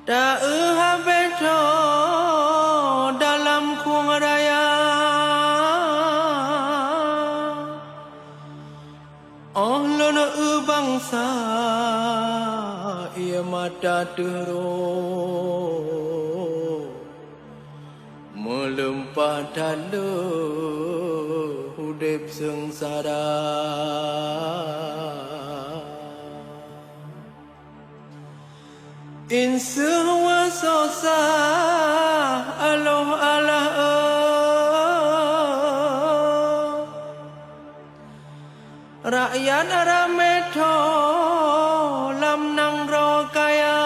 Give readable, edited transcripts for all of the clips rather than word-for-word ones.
Tak beto dalam kuang raya Oh lona bangsa ia mata teruk melempah tanda hudip sengsara Insa wa sosa aloh alah rakyat rameto lam nang ro kaya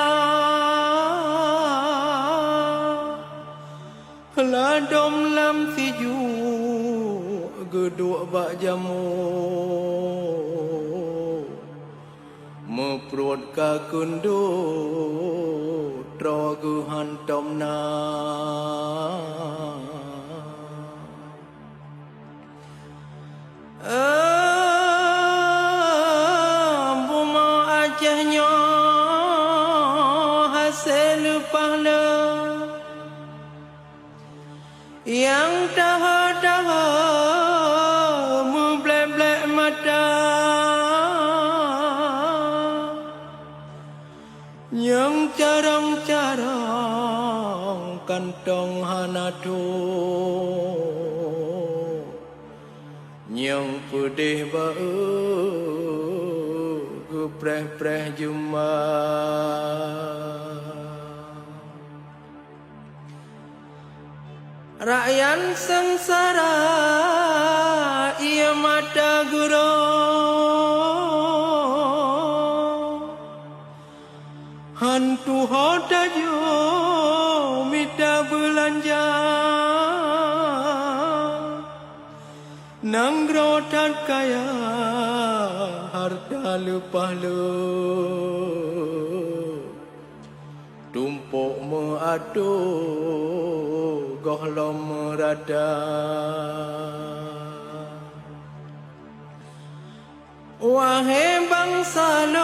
ladom lam siju geduk bak jamu Meprut kakundo trogu hantom na Buma Acehnya hasil pahala Yang taha-taha memblek-blek mata Yang carang-carang kantong hanatu Yang pedih bau gepreh-preh juma Rakyat sengsara ia mata gerong Hantu hodajo minta belanja Nanggrotan kaya harta lepah le Tumpuk meado gohlom merada Wahai bangsa lo